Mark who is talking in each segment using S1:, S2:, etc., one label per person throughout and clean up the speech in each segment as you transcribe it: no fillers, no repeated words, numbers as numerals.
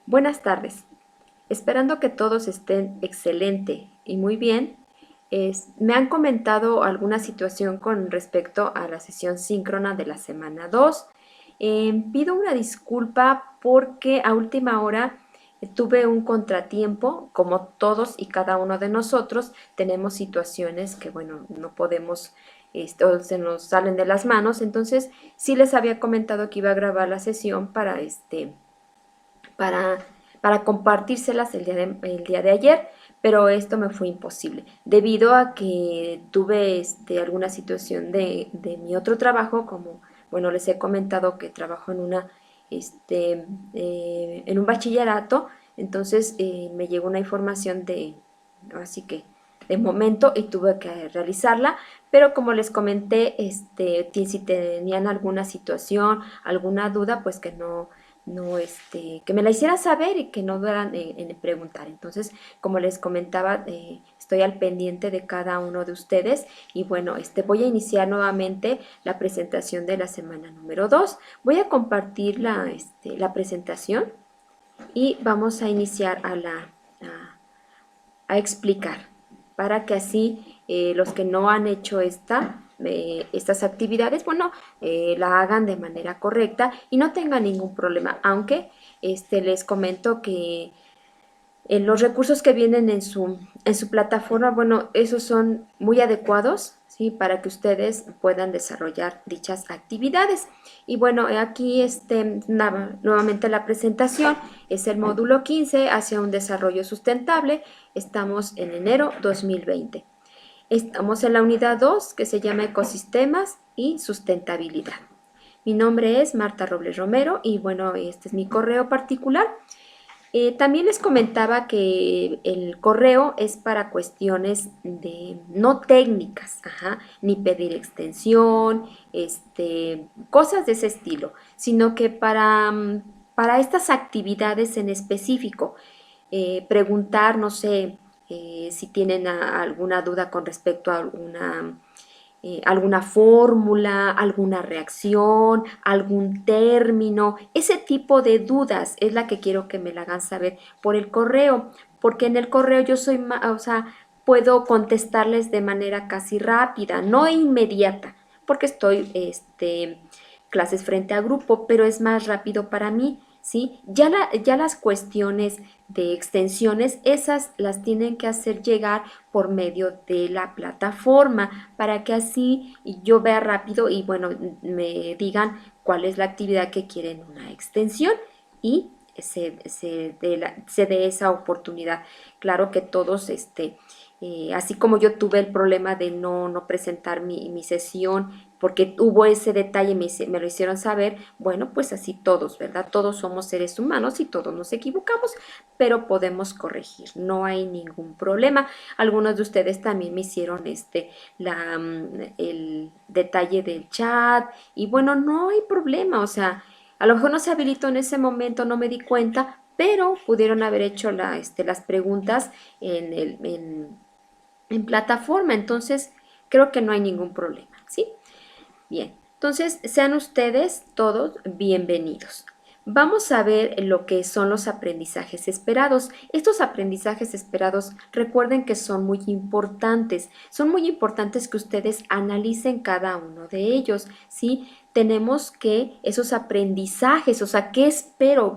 S1: Buenas tardes. Esperando que todos estén excelente y muy bien, me han comentado alguna situación con respecto a la sesión síncrona de la semana 2. Pido una disculpa porque a última hora tuve un contratiempo. Como todos y cada uno de nosotros tenemos situaciones que, bueno, no podemos, o se nos salen de las manos. Entonces, sí les había comentado que iba a grabar la sesión para, para compartírselas el día de ayer, pero esto me fue imposible debido a que tuve alguna situación de mi otro trabajo. Como, bueno, les he comentado que trabajo en un bachillerato. Entonces me llegó una información así que de momento, y tuve que realizarla, pero como les comenté, si tenían alguna situación, alguna duda, pues que me la hiciera saber y que no dudaran en preguntar. Entonces, como les comentaba, estoy al pendiente de cada uno de ustedes y bueno, voy a iniciar nuevamente la presentación de la semana número 2. Voy a compartir la presentación y vamos a iniciar a explicar para que así los que no han hecho estas actividades, bueno, la hagan de manera correcta y no tengan ningún problema, aunque les comento que los recursos que vienen en su plataforma, bueno, esos son muy adecuados, ¿sí? Para que ustedes puedan desarrollar dichas actividades. Y bueno, aquí nuevamente la presentación es el módulo 15 hacia un desarrollo sustentable. Estamos en enero 2020. Estamos en la unidad 2 que se llama Ecosistemas y Sustentabilidad. Mi nombre es Marta Robles Romero y bueno, este es mi correo particular. También les comentaba que el correo es para cuestiones no técnicas, ajá, ni pedir extensión, cosas de ese estilo, sino que para estas actividades en específico, preguntar, no sé, si tienen alguna duda con respecto a alguna fórmula, alguna reacción, algún término. Ese tipo de dudas es la que quiero que me la hagan saber por el correo, porque en el correo yo o sea, puedo contestarles de manera casi rápida, no inmediata, porque estoy, clases frente a grupo, pero es más rápido para mí, ¿sí? Ya las cuestiones de extensiones, esas las tienen que hacer llegar por medio de la plataforma para que así yo vea rápido y bueno, me digan cuál es la actividad que quieren una extensión y se dé esa oportunidad. Claro que todos, así como yo tuve el problema de no presentar mi sesión porque hubo ese detalle, me lo hicieron saber, bueno, pues así todos, ¿verdad? Todos somos seres humanos y todos nos equivocamos, pero podemos corregir, no hay ningún problema. Algunos de ustedes también me hicieron el detalle del chat y bueno, no hay problema, o sea, a lo mejor no se habilitó en ese momento, no me di cuenta, pero pudieron haber hecho las preguntas en plataforma. Entonces creo que no hay ningún problema, ¿sí? Bien, entonces sean ustedes todos bienvenidos. Vamos a ver lo que son los aprendizajes esperados. Estos aprendizajes esperados, recuerden que son muy importantes. Son muy importantes que ustedes analicen cada uno de ellos, ¿sí? Tenemos que esos aprendizajes, o sea, ¿qué espero?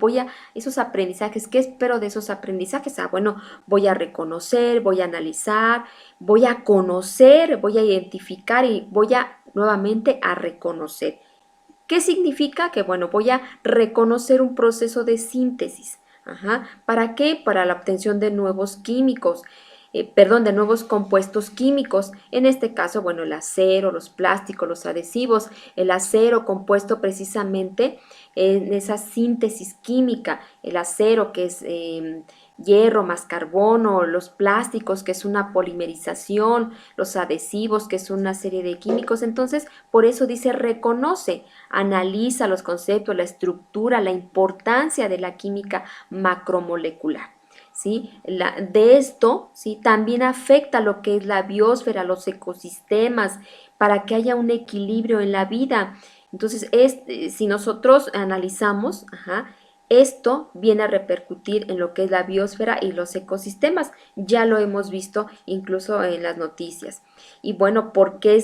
S1: Esos aprendizajes, ¿qué espero de esos aprendizajes? Bueno, voy a reconocer, voy a analizar, voy a conocer, voy a identificar y voy a nuevamente a reconocer. ¿Qué significa? Que bueno, voy a reconocer un proceso de síntesis. Ajá. ¿Para qué? Para la obtención de nuevos químicos, de nuevos compuestos químicos. En este caso, bueno, el acero, los plásticos, los adhesivos, el acero compuesto precisamente en esa síntesis química, el acero que es hierro más carbono, los plásticos que es una polimerización, los adhesivos que es una serie de químicos. Entonces, por eso dice reconoce, analiza los conceptos, la estructura, la importancia de la química macromolecular. ¿Sí? De esto, ¿sí? También afecta lo que es la biosfera, los ecosistemas, para que haya un equilibrio en la vida. Entonces, si nosotros analizamos, ajá, Esto viene a repercutir en lo que es la biosfera y los ecosistemas. Ya lo hemos visto incluso en las noticias. Y bueno, ¿por qué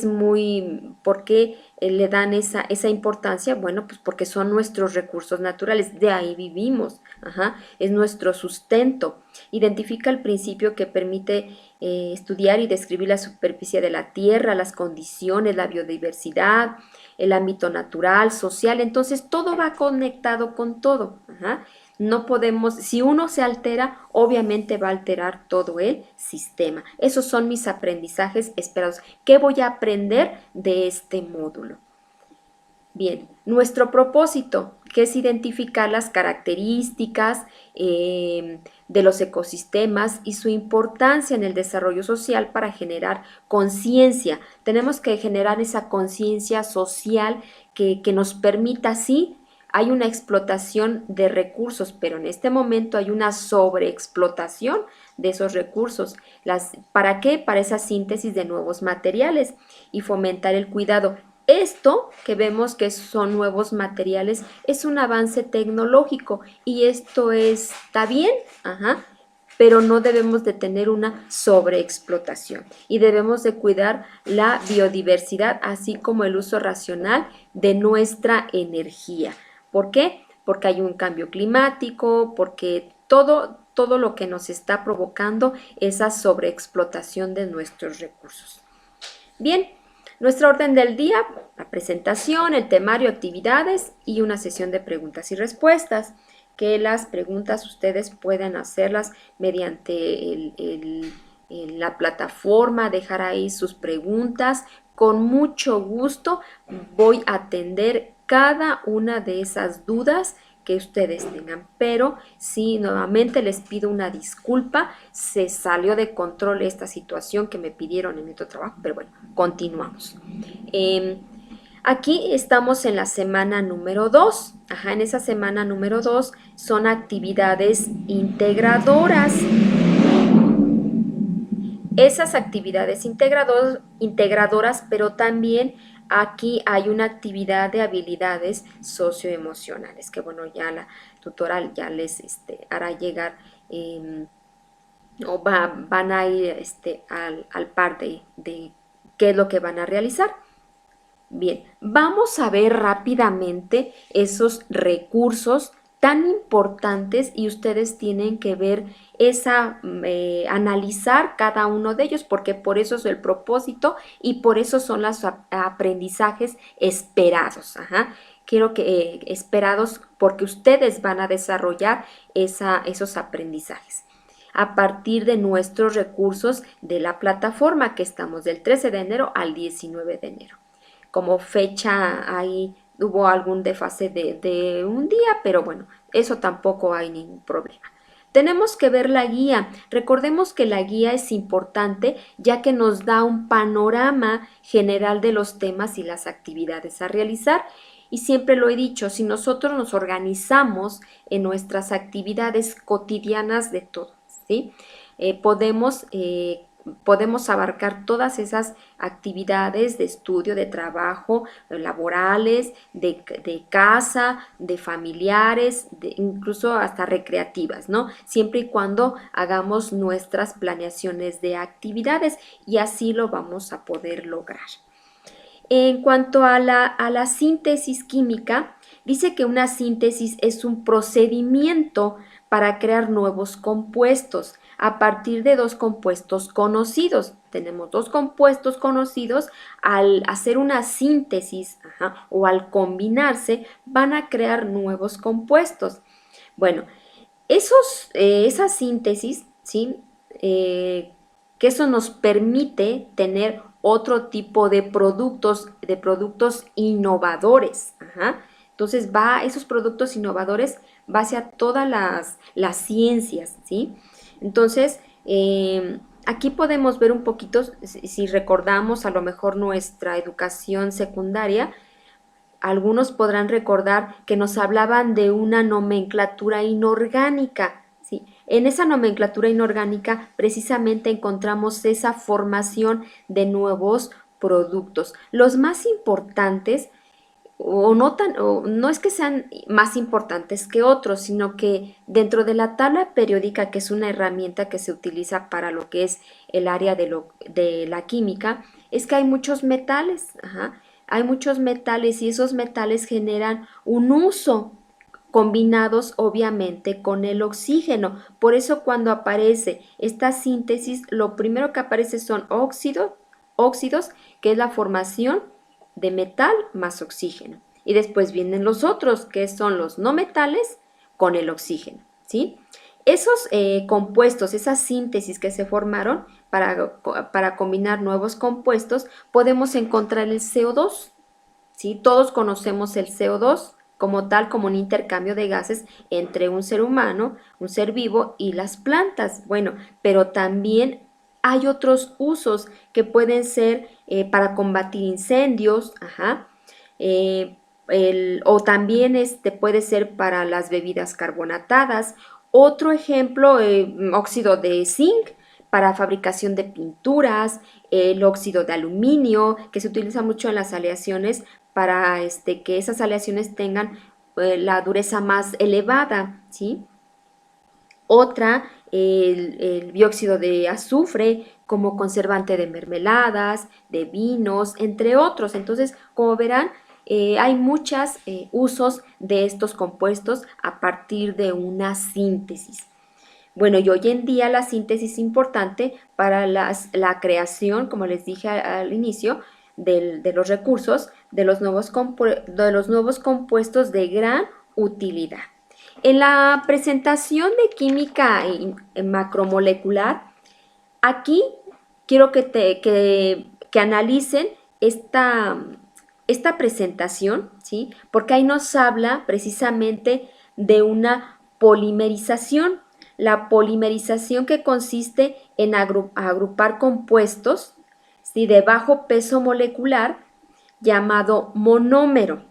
S1: le dan esa importancia? Bueno, pues porque son nuestros recursos naturales, de ahí vivimos, ajá, es nuestro sustento. Identifica el principio que permite estudiar y describir la superficie de la Tierra, las condiciones, la biodiversidad, el ámbito natural, social, entonces todo va conectado con todo. Ajá. No podemos, si uno se altera, obviamente va a alterar todo el sistema. Esos son mis aprendizajes esperados. ¿Qué voy a aprender de este módulo? Bien, nuestro propósito, que es identificar las características de los ecosistemas y su importancia en el desarrollo social para generar conciencia. Tenemos que generar esa conciencia social que nos permita, sí, hay una explotación de recursos, pero en este momento hay una sobreexplotación de esos recursos. ¿Para qué? Para esa síntesis de nuevos materiales y fomentar el cuidado. Esto que vemos que son nuevos materiales es un avance tecnológico y esto está bien, ajá, pero no debemos de tener una sobreexplotación y debemos de cuidar la biodiversidad así como el uso racional de nuestra energía. ¿Por qué? Porque hay un cambio climático, porque todo lo que nos está provocando esa sobreexplotación de nuestros recursos. Bien, nuestra orden del día, la presentación, el temario, actividades y una sesión de preguntas y respuestas, que las preguntas ustedes pueden hacerlas mediante la plataforma, dejar ahí sus preguntas. Con mucho gusto voy a atender cada una de esas dudas que ustedes tengan, pero sí, nuevamente les pido una disculpa, se salió de control esta situación que me pidieron en mi otro trabajo, pero bueno, continuamos. Aquí estamos en la semana número 2, ajá, en esa semana número 2 son actividades integradoras. Esas actividades integradoras, pero también aquí hay una actividad de habilidades socioemocionales, que bueno, ya la tutora ya les hará llegar o van a ir al par de qué es lo que van a realizar. Bien, vamos a ver rápidamente esos recursos tan importantes y ustedes tienen que ver analizar cada uno de ellos porque por eso es el propósito y por eso son los aprendizajes esperados. Ajá. Quiero que esperados porque ustedes van a desarrollar esos aprendizajes a partir de nuestros recursos de la plataforma que estamos del 13 de enero al 19 de enero. Como fecha ahí hubo algún desfase de un día, pero bueno, eso tampoco hay ningún problema. Tenemos que ver la guía. Recordemos que la guía es importante ya que nos da un panorama general de los temas y las actividades a realizar. Y siempre lo he dicho, si nosotros nos organizamos en nuestras actividades cotidianas de todo, ¿sí? Podemos abarcar todas esas actividades de estudio, de trabajo, laborales, de casa, de familiares, incluso hasta recreativas, ¿no? Siempre y cuando hagamos nuestras planeaciones de actividades y así lo vamos a poder lograr. En cuanto a la síntesis química, dice que una síntesis es un procedimiento para crear nuevos compuestos a partir de dos compuestos conocidos. Tenemos dos compuestos conocidos, al hacer una síntesis o al combinarse van a crear nuevos compuestos. Bueno, esa síntesis, ¿sí? Que eso nos permite tener otro tipo de productos innovadores. Ajá. Entonces esos productos innovadores va hacia todas las ciencias, ¿sí? Entonces, aquí podemos ver un poquito, si recordamos a lo mejor nuestra educación secundaria, algunos podrán recordar que nos hablaban de una nomenclatura inorgánica, ¿sí? En esa nomenclatura inorgánica precisamente encontramos esa formación de nuevos productos. Los más importantes o no es que sean más importantes que otros, sino que dentro de la tabla periódica, que es una herramienta que se utiliza para lo que es el área de la química, es que hay muchos metales, ajá, hay muchos metales y esos metales generan un uso combinados obviamente con el oxígeno. Por eso cuando aparece esta síntesis, lo primero que aparece son óxidos, que es la formación de metal más oxígeno. Y después vienen los otros, que son los no metales con el oxígeno, ¿sí? Esos compuestos, esas síntesis que se formaron para combinar nuevos compuestos, podemos encontrar el CO2, ¿sí? Todos conocemos el CO2 como tal, como un intercambio de gases entre un ser humano, un ser vivo y las plantas. Bueno, pero también hay otros usos que pueden ser para combatir incendios, ajá, o también puede ser para las bebidas carbonatadas. Otro ejemplo, óxido de zinc para fabricación de pinturas, el óxido de aluminio, que se utiliza mucho en las aleaciones para que esas aleaciones tengan la dureza más elevada, ¿sí? Otra, el dióxido de azufre como conservante de mermeladas, de vinos, entre otros. Entonces, como verán, hay muchos usos de estos compuestos a partir de una síntesis. Bueno, y hoy en día la síntesis es importante para la creación, como les dije al inicio, de los recursos, de los nuevos compuestos de gran utilidad. En la presentación de química macromolecular, aquí quiero que analicen esta presentación, ¿sí? Porque ahí nos habla precisamente de una polimerización. La polimerización que consiste en agrupar compuestos, ¿sí?, de bajo peso molecular llamado monómero.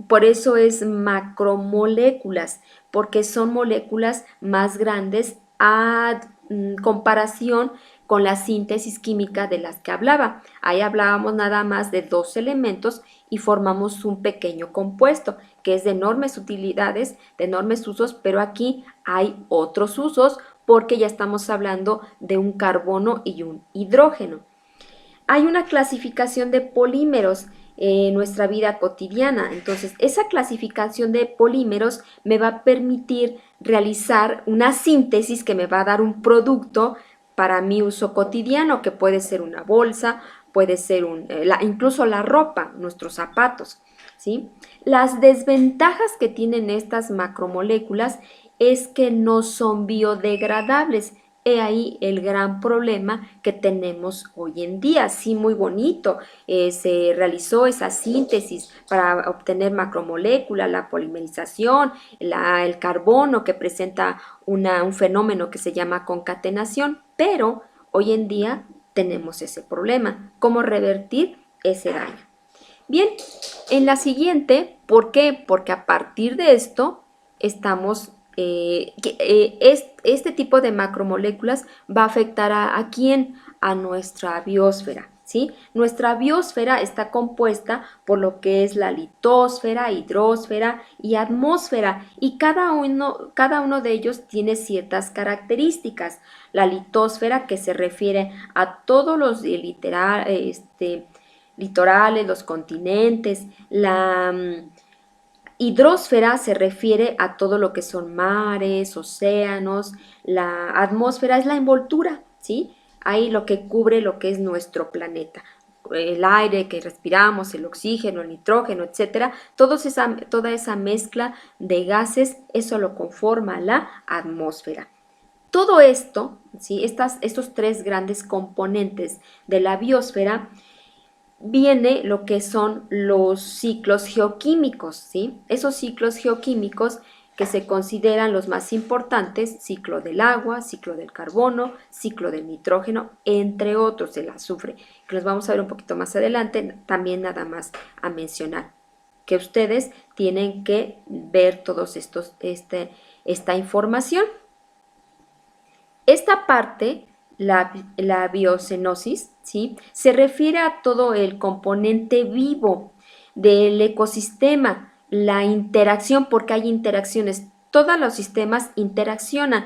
S1: Por eso es macromoléculas, porque son moléculas más grandes a comparación con la síntesis química de las que hablaba. Ahí hablábamos nada más de dos elementos y formamos un pequeño compuesto que es de enormes utilidades, de enormes usos, pero aquí hay otros usos porque ya estamos hablando de un carbono y un hidrógeno. Hay una clasificación de polímeros en nuestra vida cotidiana. Entonces, esa clasificación de polímeros me va a permitir realizar una síntesis que me va a dar un producto para mi uso cotidiano, que puede ser una bolsa, puede ser incluso la ropa, nuestros zapatos, ¿sí? Las desventajas que tienen estas macromoléculas es que no son biodegradables. He ahí el gran problema que tenemos hoy en día. Sí, muy bonito. Se realizó esa síntesis para obtener macromoléculas, la polimerización, el carbono que presenta un fenómeno que se llama concatenación, pero hoy en día tenemos ese problema. ¿Cómo revertir ese daño? Bien, en la siguiente, ¿por qué? Porque a partir de esto estamos, este tipo de macromoléculas va a afectar ¿a quién? A nuestra biosfera, ¿sí? Nuestra biosfera está compuesta por lo que es la litosfera, hidrosfera y atmósfera, y cada uno de ellos tiene ciertas características. La litosfera, que se refiere a todos los litorales, los continentes. La hidrosfera se refiere a todo lo que son mares, océanos. La atmósfera es la envoltura, ¿sí? Ahí lo que cubre lo que es nuestro planeta. El aire que respiramos, el oxígeno, el nitrógeno, etcétera, toda esa mezcla de gases, eso lo conforma la atmósfera. Todo esto, ¿sí?, estos tres grandes componentes de la biosfera, viene lo que son los ciclos geoquímicos, ¿sí? Esos ciclos geoquímicos que se consideran los más importantes: ciclo del agua, ciclo del carbono, ciclo del nitrógeno, entre otros, el azufre, que los vamos a ver un poquito más adelante, también nada más a mencionar, que ustedes tienen que ver todos esta información. Esta parte, la biocenosis, ¿sí?, se refiere a todo el componente vivo. del ecosistema, la interacción, porque hay interacciones. Todos los sistemas interaccionan.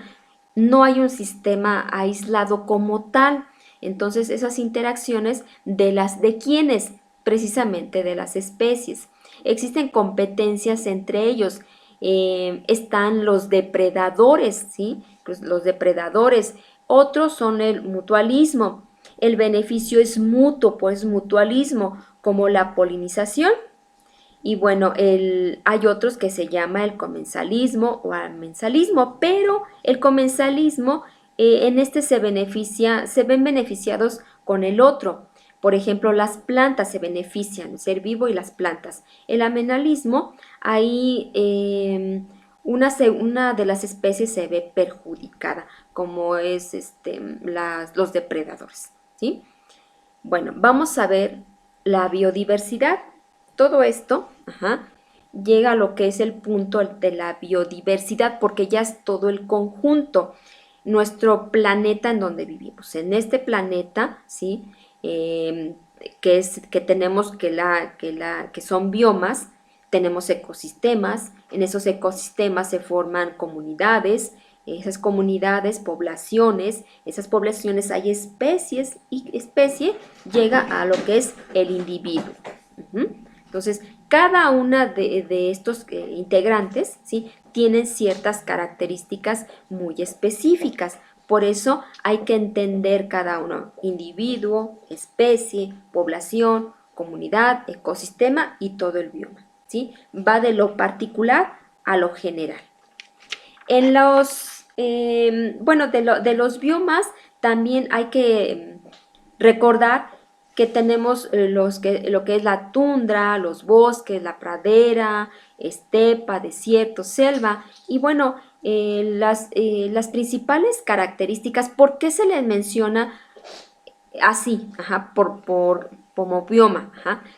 S1: No hay un sistema aislado como tal. Entonces, esas interacciones ¿de quiénes? Precisamente de las especies. Existen competencias entre ellos. Están los depredadores, ¿sí? Pues los depredadores. Otros son el mutualismo. El beneficio es mutuo, pues mutualismo, como la polinización. Y bueno, hay otros que se llama el comensalismo o amensalismo, pero el comensalismo en este se ven beneficiados con el otro. Por ejemplo, las plantas se benefician, el ser vivo y las plantas. El amenalismo, ahí una de las especies se ve perjudicada, como es los depredadores, ¿sí? Bueno, vamos a ver la biodiversidad. Todo esto, llega a lo que es el punto de la biodiversidad, porque ya es todo el conjunto, nuestro planeta en donde vivimos. En este planeta, ¿sí? Que tenemos que son biomas, tenemos ecosistemas, en esos ecosistemas se forman comunidades, esas comunidades, poblaciones, esas poblaciones hay especies y especie llega a lo que es el individuo. Entonces, cada una de estos integrantes, ¿sí? Tienen ciertas características muy específicas. Por eso hay que entender cada uno, individuo, especie, población, comunidad, ecosistema y todo el bioma, ¿sí? Va de lo particular a lo general. En de los biomas también hay que recordar que tenemos lo que es la tundra, los bosques, la pradera, estepa, desierto, selva. Y bueno, las principales características, ¿por qué se les menciona así? Como bioma.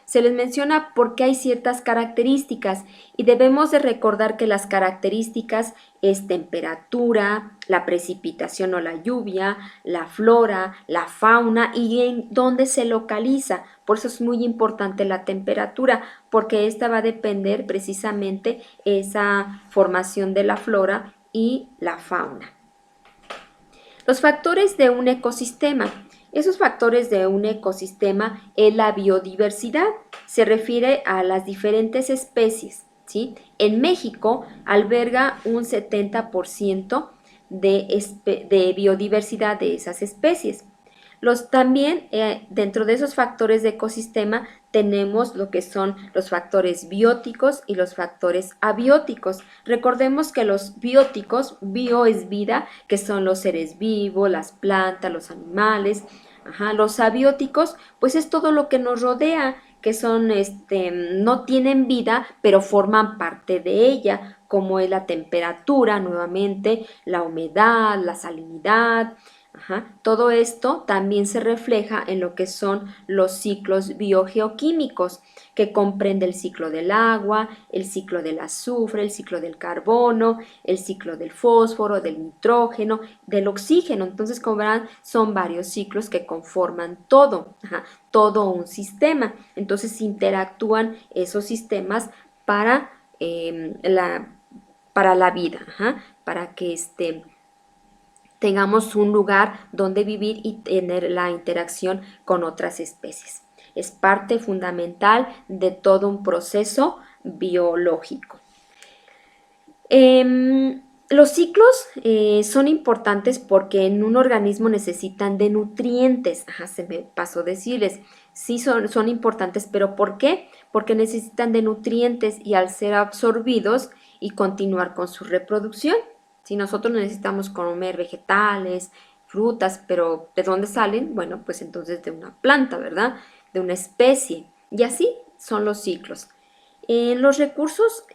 S1: Se les menciona porque hay ciertas características y debemos de recordar que las características es temperatura, la precipitación o la lluvia, la flora, la fauna y en dónde se localiza. Por eso es muy importante la temperatura, porque esta va a depender precisamente esa formación de la flora y la fauna. Los factores de un ecosistema. Esos factores de un ecosistema es la biodiversidad. Se refiere a las diferentes especies, ¿sí? En México alberga un 70% de biodiversidad de esas especies. También dentro de esos factores de ecosistema tenemos lo que son los factores bióticos y los factores abióticos. Recordemos que los bióticos, bio es vida, que son los seres vivos, las plantas, los animales. Los abióticos, pues es todo lo que nos rodea, que son, no tienen vida, pero forman parte de ella, como es la temperatura, nuevamente, la humedad, la salinidad. Todo esto también se refleja en lo que son los ciclos biogeoquímicos, que comprende el ciclo del agua, el ciclo del azufre, el ciclo del carbono, el ciclo del fósforo, del nitrógeno, del oxígeno. Entonces, como verán, son varios ciclos que conforman todo un sistema. Entonces, interactúan esos sistemas para, para la vida, para que tengamos un lugar donde vivir y tener la interacción con otras especies. Es parte fundamental de todo un proceso biológico. Los ciclos son importantes porque en un organismo necesitan de nutrientes. Se me pasó decirles. Sí son importantes, pero ¿por qué? Porque necesitan de nutrientes y al ser absorbidos y continuar con su reproducción. Si nosotros necesitamos comer vegetales, frutas, pero ¿de dónde salen? Bueno, pues entonces de una planta, ¿verdad? De una especie. Y así son los ciclos. En los recursos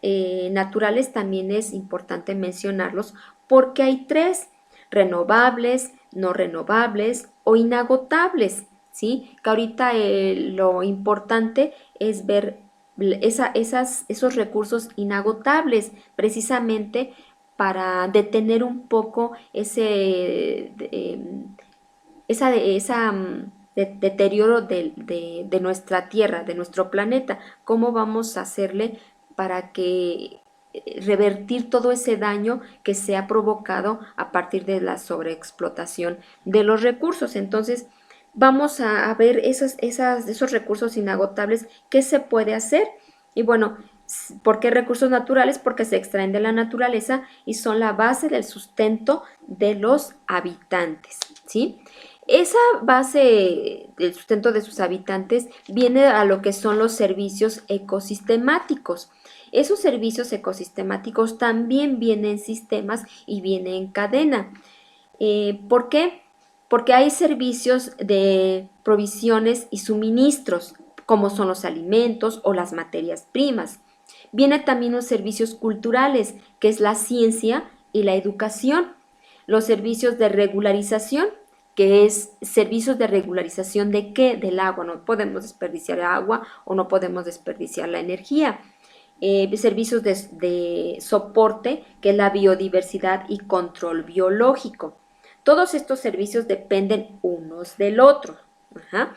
S1: naturales también es importante mencionarlos porque hay tres: renovables, no renovables o inagotables, ¿sí? Que ahorita lo importante es ver esos recursos inagotables, precisamente para detener un poco esa deterioro de nuestra Tierra, de nuestro planeta. ¿Cómo vamos a hacerle para que revertir todo ese daño que se ha provocado a partir de la sobreexplotación de los recursos? Entonces, vamos a ver esos recursos inagotables, qué se puede hacer. Y bueno, ¿por qué recursos naturales? Porque se extraen de la naturaleza y son la base del sustento de los habitantes, ¿sí? Esa base del sustento de sus habitantes viene a lo que son los servicios ecosistemáticos. Esos servicios ecosistemáticos también vienen en sistemas y vienen en cadena. ¿Por qué? Porque hay servicios de provisiones y suministros, como son los alimentos o las materias primas. Vienen también los servicios culturales, que es la ciencia y la educación. Los servicios de regularización, que es servicios de regularización de qué? Del agua. No podemos desperdiciar agua o no podemos desperdiciar la energía. Servicios de soporte, que es la biodiversidad y control biológico. Todos estos servicios dependen unos del otro. Ajá.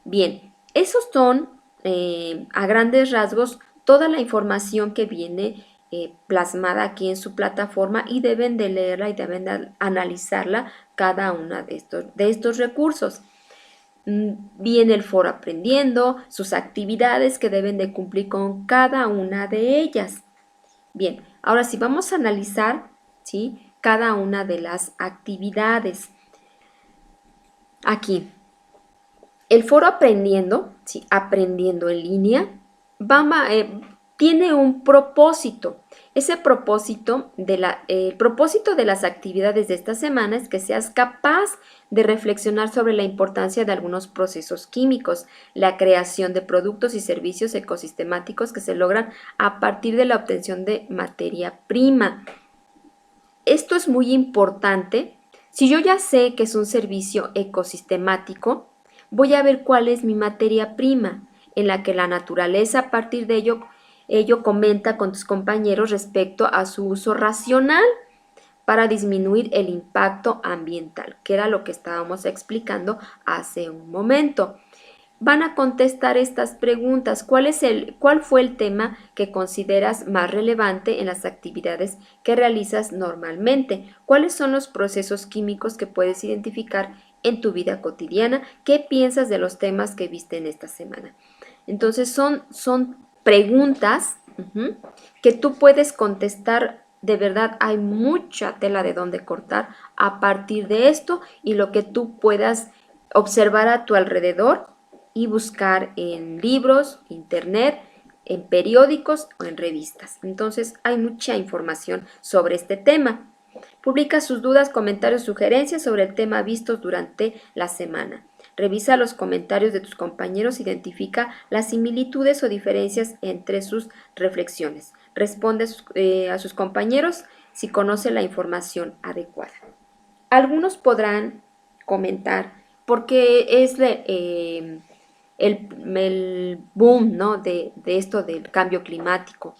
S1: Bien, esos son a grandes rasgos toda la información que viene plasmada aquí en su plataforma y deben de leerla y deben de analizarla cada una de estos recursos. Viene el foro aprendiendo, sus actividades que deben de cumplir con cada una de ellas. Bien, ahora sí vamos a analizar, ¿sí?, cada una de las actividades. Aquí, el foro aprendiendo, ¿sí?, aprendiendo en línea, tiene un propósito. Ese propósito el propósito de las actividades de esta semana es que seas capaz de reflexionar sobre la importancia de algunos procesos químicos, la creación de productos y servicios ecosistemáticos que se logran a partir de la obtención de materia prima. Esto es muy importante. Si yo ya sé que es un servicio ecosistemático, voy a ver cuál es mi materia prima, en la que la naturaleza a partir de ello comenta con tus compañeros respecto a su uso racional para disminuir el impacto ambiental, que era lo que estábamos explicando hace un momento. Van a contestar estas preguntas. ¿Cuál fue el tema que consideras más relevante en las actividades que realizas normalmente? ¿Cuáles son los procesos químicos que puedes identificar en tu vida cotidiana? ¿Qué piensas de los temas que viste en esta semana? Entonces son preguntas que tú puedes contestar. De verdad hay mucha tela de donde cortar a partir de esto y lo que tú puedas observar a tu alrededor y buscar en libros, internet, en periódicos o en revistas. Entonces hay mucha información sobre este tema. Publica sus dudas, comentarios, sugerencias sobre el tema vistos durante la semana. Revisa los comentarios de tus compañeros, identifica las similitudes o diferencias entre sus reflexiones. Responde a sus compañeros si conoce la información adecuada. Algunos podrán comentar porque es el boom, ¿no?, de esto del cambio climático.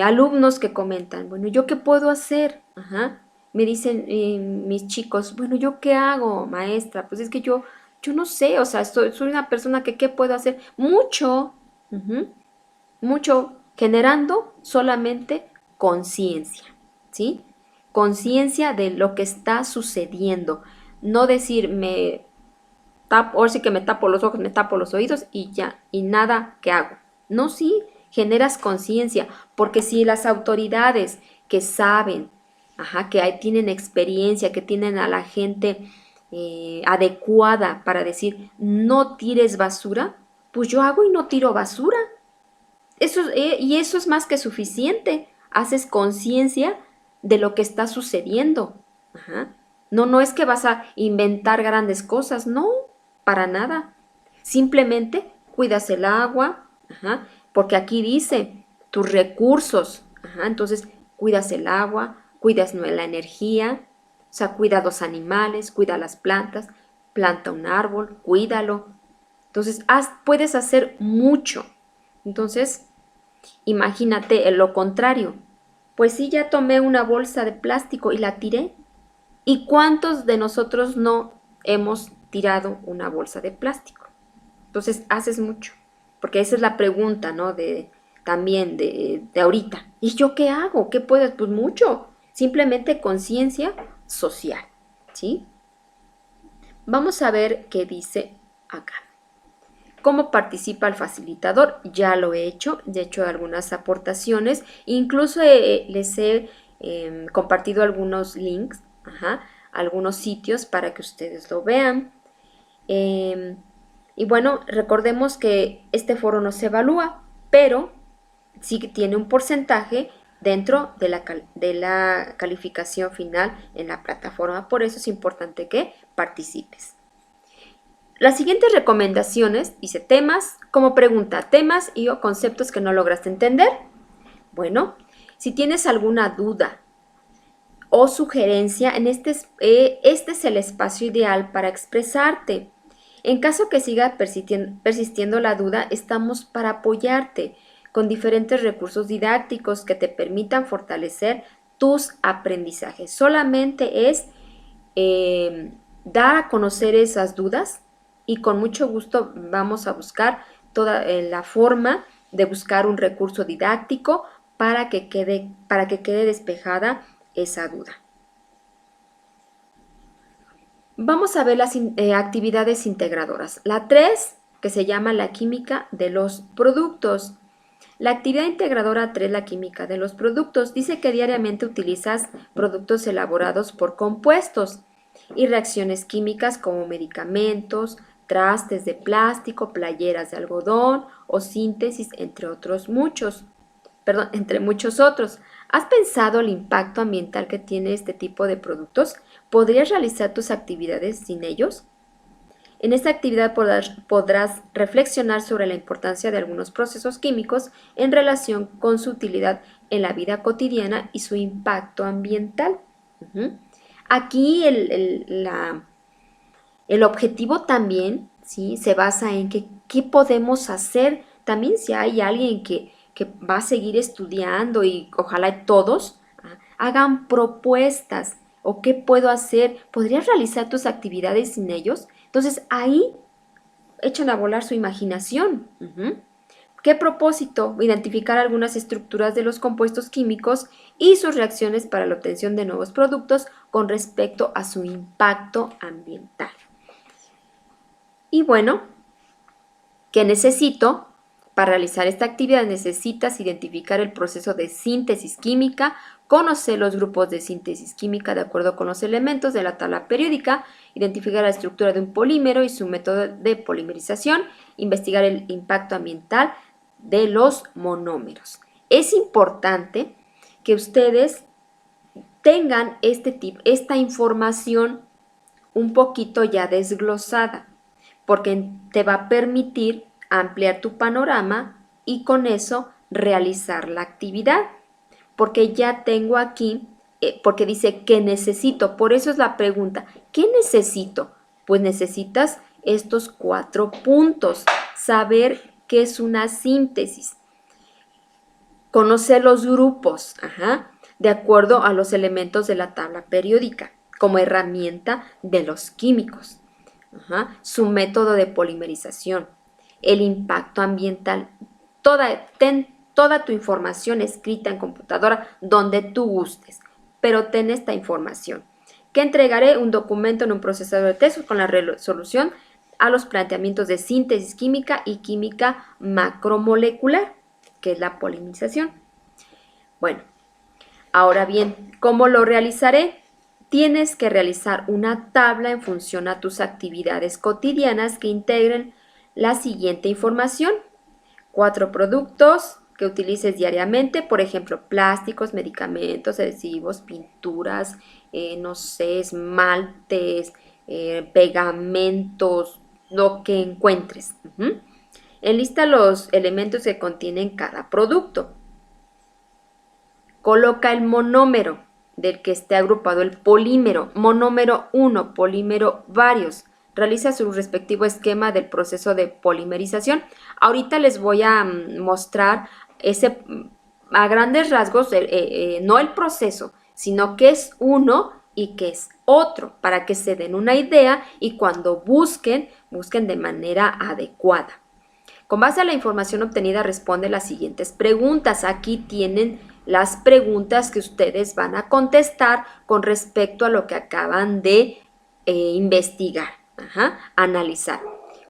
S1: Alumnos que comentan, bueno, ¿yo qué puedo hacer? Ajá. Me dicen mis chicos, bueno, ¿yo qué hago, maestra? Pues es que yo no sé, o sea, soy una persona que ¿qué puedo hacer? Mucho, mucho, generando solamente conciencia, ¿sí? Conciencia de lo que está sucediendo. No decir, ahora sí que me tapo los ojos, me tapo los oídos y ya, y nada que hago. No, sí, generas conciencia, porque si las autoridades que saben, que tienen experiencia, que tienen a la gente adecuada para decir, no tires basura, pues yo hago y no tiro basura. Y eso es más que suficiente. Haces conciencia de lo que está sucediendo. No es que vas a inventar grandes cosas, no, para nada. Simplemente cuidas el agua, porque aquí dice tus recursos. Entonces, cuidas el agua, cuidas la energía, o sea, cuida los animales, cuida las plantas, planta un árbol, cuídalo. Entonces, puedes hacer mucho. Entonces, imagínate lo contrario. Pues sí, ya tomé una bolsa de plástico y la tiré. ¿Y cuántos de nosotros no hemos tirado una bolsa de plástico. Entonces haces mucho, porque esa es la pregunta, ¿no? También de ahorita. ¿Y yo qué hago? ¿Qué puedo? Pues mucho. Simplemente conciencia social, ¿sí? Vamos a ver qué dice acá. ¿Cómo participa el facilitador? Ya lo he hecho algunas aportaciones, incluso les he compartido algunos links, algunos sitios para que ustedes lo vean. Y bueno, recordemos que este foro no se evalúa, pero sí que tiene un porcentaje dentro de la calificación final en la plataforma. Por eso es importante que participes. Las siguientes recomendaciones, dice temas, como pregunta, temas y o conceptos que no lograste entender. Bueno, si tienes alguna duda o sugerencia, este es el espacio ideal para expresarte. En caso que siga persistiendo la duda, estamos para apoyarte con diferentes recursos didácticos que te permitan fortalecer tus aprendizajes. Solamente es dar a conocer esas dudas y con mucho gusto vamos a buscar toda la forma de buscar un recurso didáctico para que quede despejada esa duda. Vamos a ver las actividades integradoras. La 3, que se llama la química de los productos. La actividad integradora 3, la química de los productos, dice que diariamente utilizas productos elaborados por compuestos y reacciones químicas como medicamentos, trastes de plástico, playeras de algodón o síntesis, entre muchos otros. ¿Has pensado el impacto ambiental que tiene este tipo de productos? ¿Podrías realizar tus actividades sin ellos? En esta actividad podrás reflexionar sobre la importancia de algunos procesos químicos en relación con su utilidad en la vida cotidiana y su impacto ambiental. Aquí el objetivo también, ¿sí?, se basa en qué podemos hacer. También si hay alguien que va a seguir estudiando y ojalá todos hagan propuestas o qué puedo hacer. ¿Podrías realizar tus actividades sin ellos? Entonces ahí echan a volar su imaginación. ¿Qué propósito? Identificar algunas estructuras de los compuestos químicos y sus reacciones para la obtención de nuevos productos con respecto a su impacto ambiental. Y bueno, ¿qué necesito? Para realizar esta actividad necesitas identificar el proceso de síntesis química, conocer los grupos de síntesis química de acuerdo con los elementos de la tabla periódica, identificar la estructura de un polímero y su método de polimerización, investigar el impacto ambiental de los monómeros. Es importante que ustedes tengan esta información un poquito ya desglosada, porque te va a permitir ampliar tu panorama y con eso realizar la actividad. Porque ya tengo aquí, porque dice que necesito, por eso es la pregunta, ¿qué necesito? Pues necesitas estos 4 puntos, saber qué es una síntesis, conocer los grupos, de acuerdo a los elementos de la tabla periódica, como herramienta de los químicos, su método de polimerización, el impacto ambiental, ten toda tu información escrita en computadora donde tú gustes, pero ten esta información. Que entregaré un documento en un procesador de texto con la resolución a los planteamientos de síntesis química y química macromolecular, que es la polimerización. Bueno, ahora bien, ¿cómo lo realizaré? Tienes que realizar una tabla en función a tus actividades cotidianas que integren la siguiente información: 4 productos que utilices diariamente, por ejemplo, plásticos, medicamentos, adhesivos, pinturas, no sé, esmaltes, pegamentos, lo que encuentres. Enlista los elementos que contienen cada producto. Coloca el monómero del que esté agrupado el polímero, monómero 1, polímero varios. Realiza su respectivo esquema del proceso de polimerización. Ahorita les voy a mostrar a grandes rasgos, no el proceso, sino qué es uno y qué es otro, para que se den una idea y cuando busquen de manera adecuada. Con base a la información obtenida, responde las siguientes preguntas. Aquí tienen las preguntas que ustedes van a contestar con respecto a lo que acaban de investigar, analizar.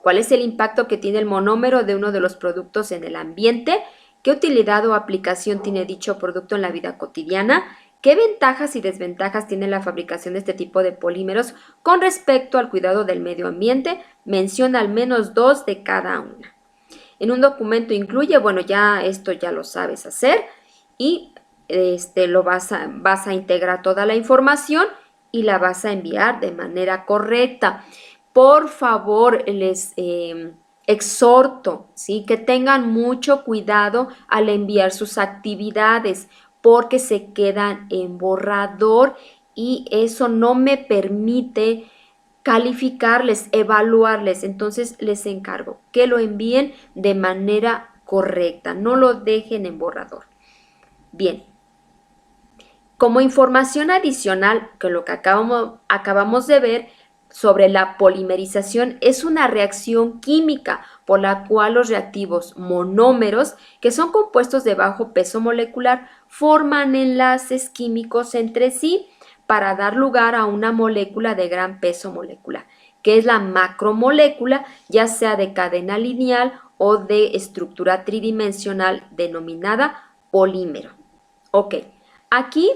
S1: ¿Cuál es el impacto que tiene el monómero de uno de los productos en el ambiente? ¿Qué utilidad o aplicación tiene dicho producto en la vida cotidiana? ¿Qué ventajas y desventajas tiene la fabricación de este tipo de polímeros con respecto al cuidado del medio ambiente? Menciona al menos 2 de cada una. En un documento incluye, bueno, ya esto ya lo sabes hacer y vas a integrar toda la información y la vas a enviar de manera correcta. Por favor, les exhorto, ¿sí?, que tengan mucho cuidado al enviar sus actividades porque se quedan en borrador y eso no me permite calificarles, evaluarles. Entonces les encargo que lo envíen de manera correcta, no lo dejen en borrador. Bien, como información adicional, que lo que acabamos de ver sobre la polimerización es una reacción química por la cual los reactivos monómeros, que son compuestos de bajo peso molecular, forman enlaces químicos entre sí para dar lugar a una molécula de gran peso molecular, que es la macromolécula, ya sea de cadena lineal o de estructura tridimensional denominada polímero. Ok, aquí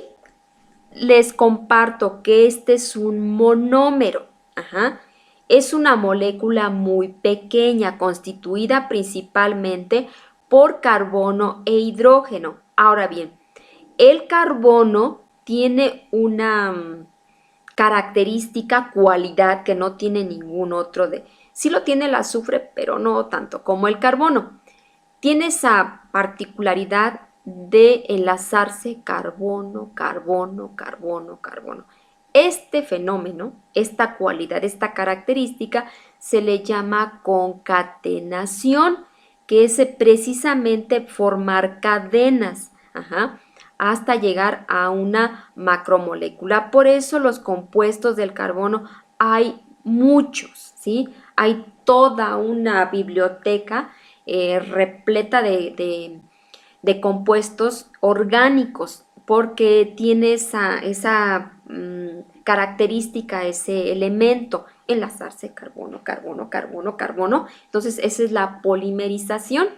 S1: les comparto que este es un monómero. Es una molécula muy pequeña, constituida principalmente por carbono e hidrógeno. Ahora bien, el carbono tiene una característica, cualidad que no tiene ningún otro sí lo tiene el azufre, pero no tanto como el carbono. Tiene esa particularidad de enlazarse carbono, carbono, carbono, carbono. Este fenómeno, esta cualidad, esta característica se le llama concatenación, que es precisamente formar cadenas, hasta llegar a una macromolécula. Por eso los compuestos del carbono hay muchos, ¿sí? Hay toda una biblioteca repleta de compuestos orgánicos porque tiene esa característica, ese elemento, enlazarse carbono, carbono, carbono, carbono. Entonces, esa es la polimerización.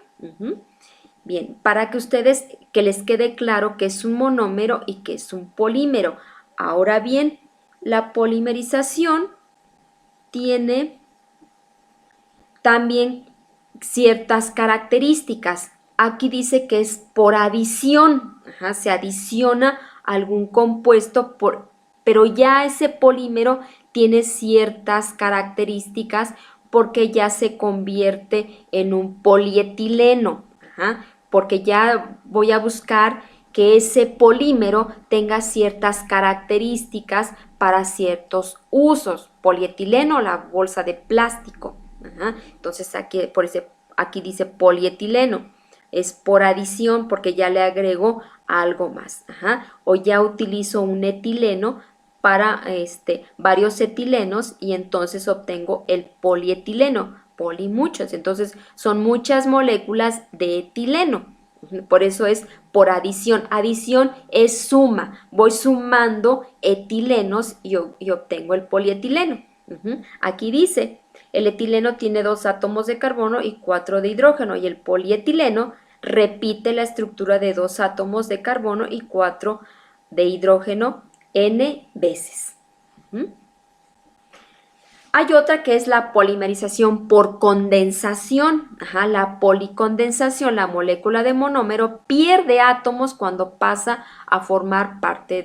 S1: Bien, para que les quede claro que es un monómero y que es un polímero. Ahora bien, la polimerización tiene también ciertas características. Aquí dice que es por adición, se adiciona algún compuesto, pero ya ese polímero tiene ciertas características porque ya se convierte en un polietileno, porque ya voy a buscar que ese polímero tenga ciertas características para ciertos usos. Polietileno, la bolsa de plástico. Entonces aquí dice polietileno. Es por adición porque ya le agrego algo más. O ya utilizo un etileno para varios etilenos y entonces obtengo el polietileno. Poli muchos, entonces son muchas moléculas de etileno. Por eso es por adición. Adición es suma. Voy sumando etilenos y obtengo el polietileno. Aquí dice, el etileno tiene 2 átomos de carbono y 4 de hidrógeno y el polietileno repite la estructura de 2 átomos de carbono y 4 de hidrógeno n veces. Hay otra que es la polimerización por condensación. La policondensación, la molécula de monómero pierde átomos cuando pasa a formar parte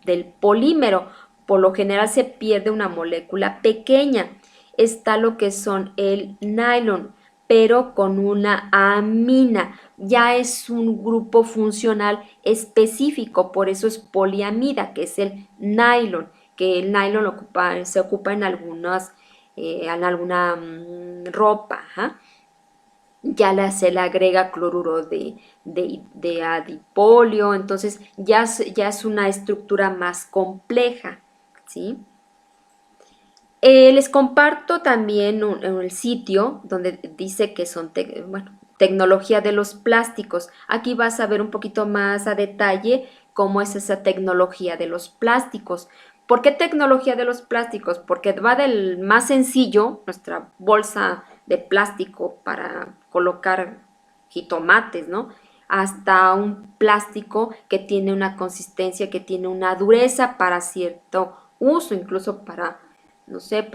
S1: del polímero. Por lo general se pierde una molécula pequeña. Está lo que son el nylon, pero con una amina. Ya es un grupo funcional específico, por eso es poliamida, que es el nylon, que el nylon se ocupa en alguna ropa. Ya se le agrega cloruro de adipolio, entonces ya es una estructura más compleja. ¿sí? Les comparto también el sitio donde dice que son tecnología de los plásticos. Aquí vas a ver un poquito más a detalle cómo es esa tecnología de los plásticos. ¿Por qué tecnología de los plásticos? Porque va del más sencillo, nuestra bolsa de plástico para colocar jitomates, ¿no? Hasta un plástico que tiene una consistencia, que tiene una dureza para cierto uso, incluso para, no sé,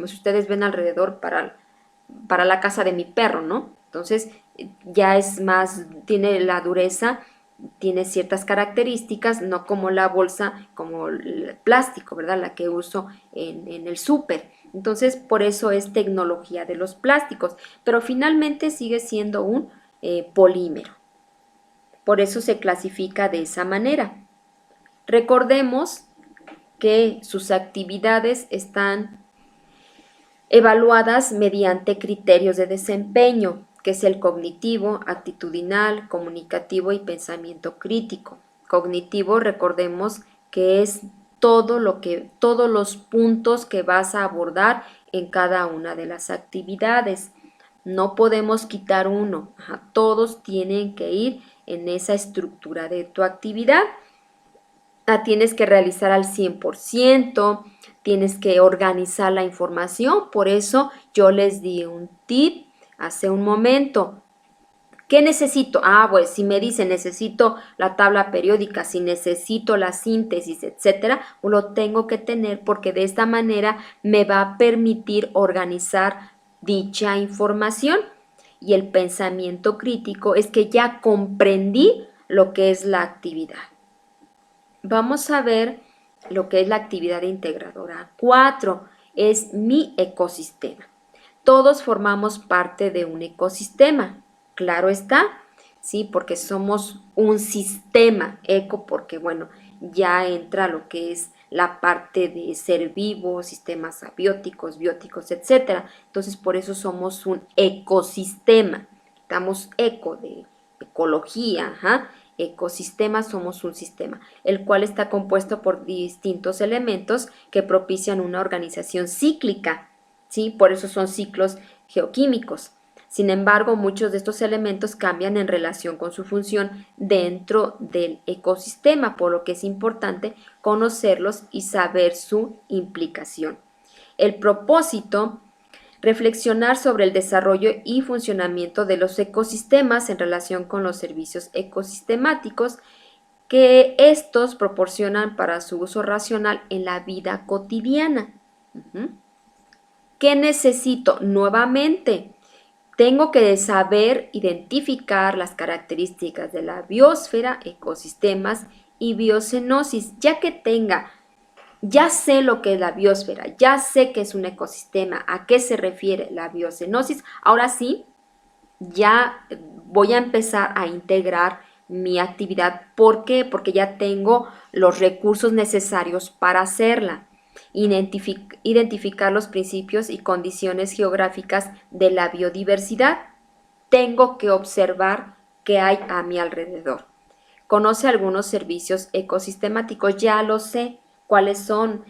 S1: si ustedes ven alrededor, para la casa de mi perro, ¿no? Entonces, ya es más, tiene la dureza, tiene ciertas características, no como la bolsa, como el plástico, ¿verdad? La que uso en el súper. Entonces, por eso es tecnología de los plásticos, pero finalmente sigue siendo un polímero. Por eso se clasifica de esa manera. Recordemos que sus actividades están evaluadas mediante criterios de desempeño, que es el cognitivo, actitudinal, comunicativo y pensamiento crítico. Cognitivo, recordemos que es todos los puntos que vas a abordar en cada una de las actividades. No podemos quitar uno, todos tienen que ir en esa estructura de tu actividad. La tienes que realizar al 100%, tienes que organizar la información, por eso yo les di un tip hace un momento. ¿Qué necesito? Pues si me dicen necesito la tabla periódica, si necesito la síntesis, etcétera, lo tengo que tener porque de esta manera me va a permitir organizar dicha información. Y el pensamiento crítico es que ya comprendí lo que es la actividad. Vamos a ver lo que es la actividad integradora 4, es mi ecosistema. Todos formamos parte de un ecosistema, claro está, ¿sí? Porque somos un sistema, eco, porque bueno, ya entra lo que es la parte de ser vivo, sistemas abióticos, bióticos, etcétera. Entonces, por eso somos un ecosistema. Estamos eco de ecología, ecosistema, somos un sistema, el cual está compuesto por distintos elementos que propician una organización cíclica, ¿sí? Por eso son ciclos geoquímicos. Sin embargo, muchos de estos elementos cambian en relación con su función dentro del ecosistema, por lo que es importante conocerlos y saber su implicación. El propósito, reflexionar sobre el desarrollo y funcionamiento de los ecosistemas en relación con los servicios ecosistemáticos que estos proporcionan para su uso racional en la vida cotidiana. ¿Qué necesito? Nuevamente, tengo que saber identificar las características de la biosfera, ecosistemas y biocenosis, ya sé lo que es la biosfera, ya sé que es un ecosistema, a qué se refiere la biocenosis. Ahora sí, ya voy a empezar a integrar mi actividad. ¿Por qué? Porque ya tengo los recursos necesarios para hacerla. Identificar los principios y condiciones geográficas de la biodiversidad. Tengo que observar qué hay a mi alrededor. Conoce algunos servicios ecosistemáticos, ya lo sé, cuáles son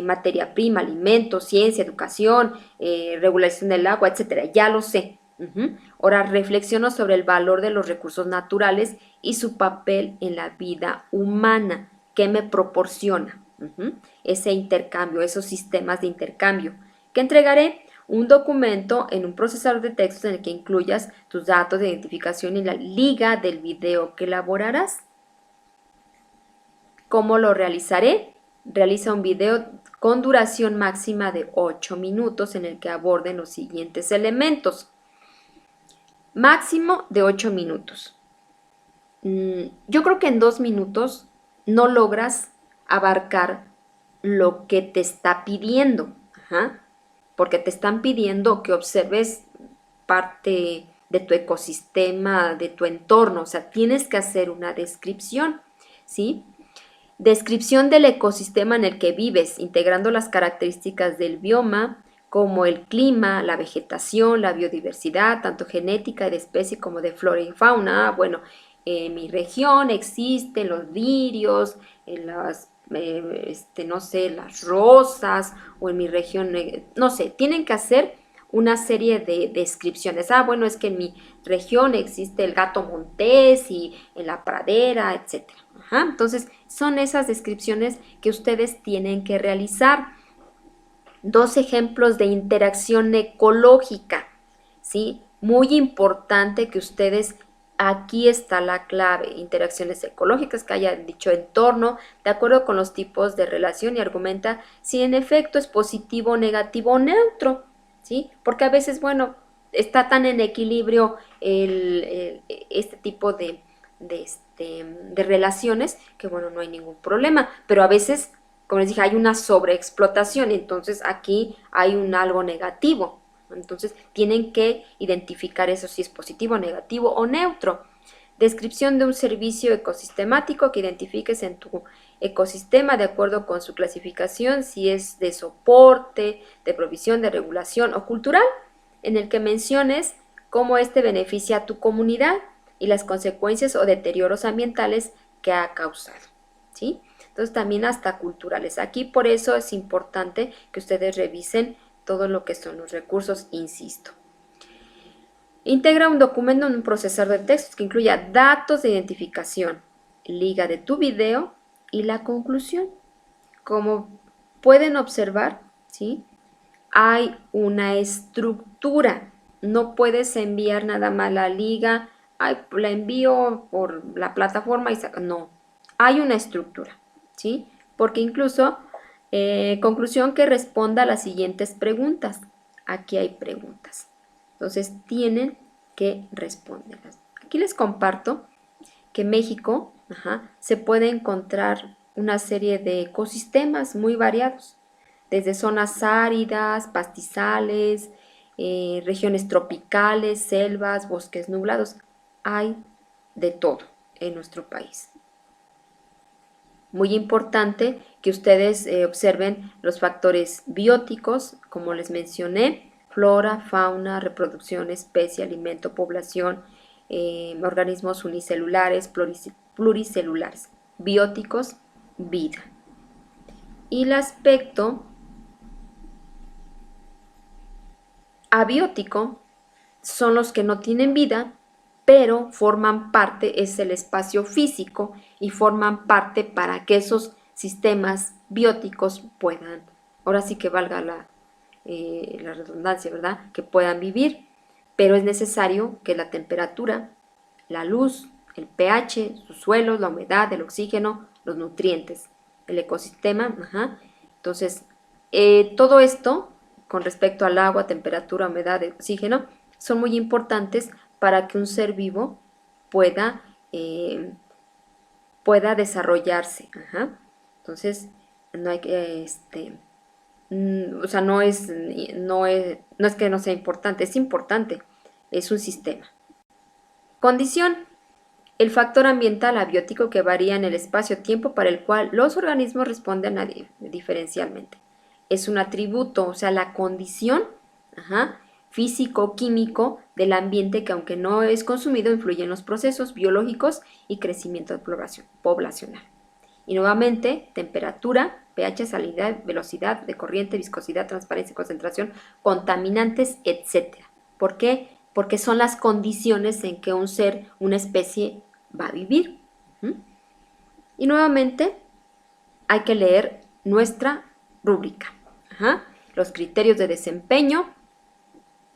S1: materia prima, alimentos, ciencia, educación, regulación del agua, etcétera, ya lo sé. Ahora reflexiono sobre el valor de los recursos naturales y su papel en la vida humana, que me proporciona ese intercambio, esos sistemas de intercambio, que entregaré un documento en un procesador de textos en el que incluyas tus datos de identificación y la liga del video que elaborarás. ¿Cómo lo realizaré? Realiza un video con duración máxima de 8 minutos en el que aborden los siguientes elementos. Máximo de 8 minutos. Yo creo que en 2 minutos no logras abarcar lo que te está pidiendo, porque te están pidiendo que observes parte de tu ecosistema, de tu entorno, o sea, tienes que hacer una descripción, ¿sí? Descripción del ecosistema en el que vives, integrando las características del bioma, como el clima, la vegetación, la biodiversidad, tanto genética de especie como de flora y fauna. Bueno, en mi región existen los lirios, las no sé, las rosas o en mi región, no sé, tienen que hacer una serie de descripciones. Ah, bueno, es que en mi región existe el gato montés y en la pradera, etcétera. Ajá, entonces, son esas descripciones que ustedes tienen que realizar. Dos ejemplos de interacción ecológica, ¿sí? Muy importante que ustedes, aquí está la clave, interacciones ecológicas, que haya dicho entorno, de acuerdo con los tipos de relación y argumenta si en efecto es positivo, negativo o neutro, ¿sí? Porque a veces, bueno, está tan en equilibrio este tipo de relaciones que, bueno, no hay ningún problema, pero a veces, como les dije, hay una sobreexplotación, entonces aquí hay un algo negativo. Entonces tienen que identificar eso si es positivo, negativo o neutro. Descripción de un servicio ecosistemático que identifiques en tu ecosistema de acuerdo con su clasificación, si es de soporte, de provisión, de regulación o cultural, en el que menciones cómo este beneficia a tu comunidad y las consecuencias o deterioros ambientales que ha causado, ¿sí? Entonces también hasta culturales. Aquí por eso es importante que ustedes revisen todo lo que son los recursos, insisto. Integra un documento en un procesador de textos que incluya datos de identificación, liga de tu video y la conclusión. Como pueden observar, ¿sí? Hay una estructura. No puedes enviar nada más la liga, ay, la envío por la plataforma y saca. No, hay una estructura, ¿sí? Porque incluso, conclusión que responda a las siguientes preguntas. Aquí hay preguntas. Entonces tienen que responderlas. Aquí les comparto que México, se puede encontrar una serie de ecosistemas muy variados, desde zonas áridas, pastizales, regiones tropicales, selvas, bosques nublados. Hay de todo en nuestro país. Muy importante que ustedes observen los factores bióticos, como les mencioné, flora, fauna, reproducción, especie, alimento, población, organismos unicelulares, pluricelulares, bióticos, vida. Y el aspecto abiótico son los que no tienen vida, pero forman parte, es el espacio físico y forman parte para que esos sistemas bióticos puedan, ahora sí que valga la redundancia, ¿verdad? Que puedan vivir, pero es necesario que la temperatura, la luz, el pH, sus suelos, la humedad, el oxígeno, los nutrientes, el ecosistema, entonces todo esto con respecto al agua, temperatura, humedad, oxígeno, son muy importantes para que un ser vivo pueda, pueda desarrollarse. Entonces, no hay que, o sea, no es que no sea importante, es importante, es un sistema. Condición: el factor ambiental abiótico que varía en el espacio-tiempo para el cual los organismos responden diferencialmente. Es un atributo, o sea, la condición físico-químico del ambiente que, aunque no es consumido, influye en los procesos biológicos y crecimiento poblacional. Y nuevamente, temperatura, pH, salinidad, velocidad de corriente, viscosidad, transparencia, concentración, contaminantes, etc. ¿Por qué? Porque son las condiciones en que un ser, una especie, va a vivir. Y nuevamente hay que leer nuestra rúbrica. Los criterios de desempeño,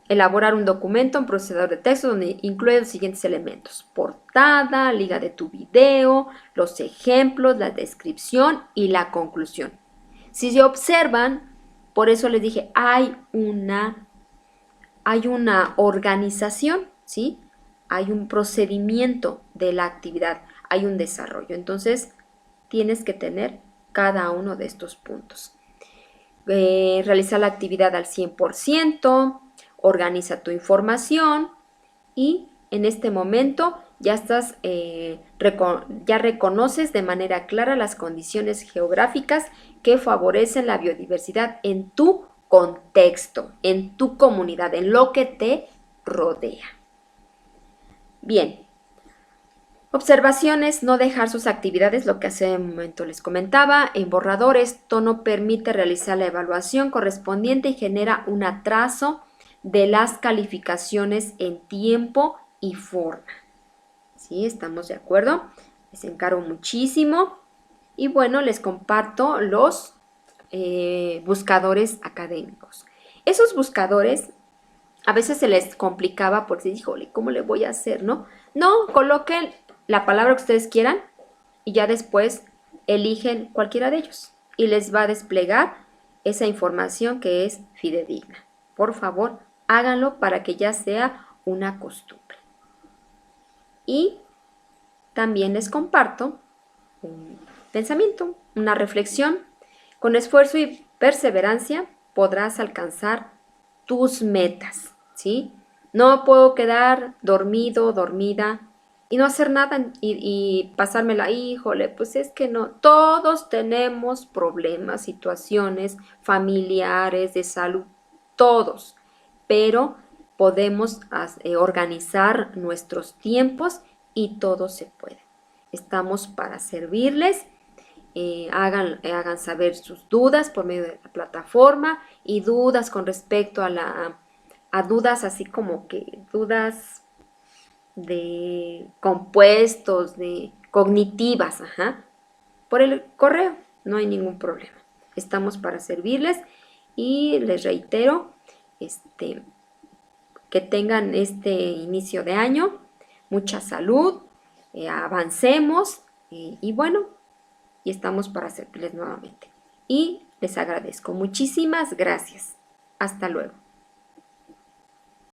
S1: elaborar un documento, un procesador de texto donde incluye los siguientes elementos: portada, liga de tu video, los ejemplos, la descripción y la conclusión. Si se observan, por eso les dije, hay una organización, ¿sí? Hay un procedimiento de la actividad, hay un desarrollo. Entonces, tienes que tener cada uno de estos puntos. Realizar la actividad al 100%, organiza tu información y en este momento ya ya reconoces de manera clara las condiciones geográficas que favorecen la biodiversidad en tu contexto, en tu comunidad, en lo que te rodea. Bien, Observaciones, no dejar sus actividades, lo que hace un momento les comentaba, en borrador. Esto no permite realizar la evaluación correspondiente y genera un atraso de las calificaciones en tiempo y forma. ¿Sí? ¿Estamos de acuerdo? Les encargo muchísimo. Y bueno, les comparto los buscadores académicos. Esos buscadores a veces se les complicaba porque, híjole, ¿cómo le voy a hacer, no? No, coloquen la palabra que ustedes quieran y ya después eligen cualquiera de ellos y les va a desplegar esa información que es fidedigna. Por favor, háganlo para que ya sea una costumbre. Y también les comparto un pensamiento, una reflexión. Con esfuerzo y perseverancia podrás alcanzar tus metas, ¿sí? No puedo quedar dormido, dormida y no hacer nada y pasármela, híjole, pues es que no, todos tenemos problemas, situaciones familiares, de salud, todos, pero podemos organizar nuestros tiempos y todo se puede. Estamos para servirles. Hagan saber sus dudas por medio de la plataforma y dudas con respecto a dudas así como que dudas de compuestos, de cognitivas, ajá, por el correo, no hay ningún problema. Estamos para servirles y les reitero, que tengan este inicio de año, mucha salud, avancemos y bueno, y estamos para servirles nuevamente. Y les agradezco. Muchísimas gracias. Hasta luego.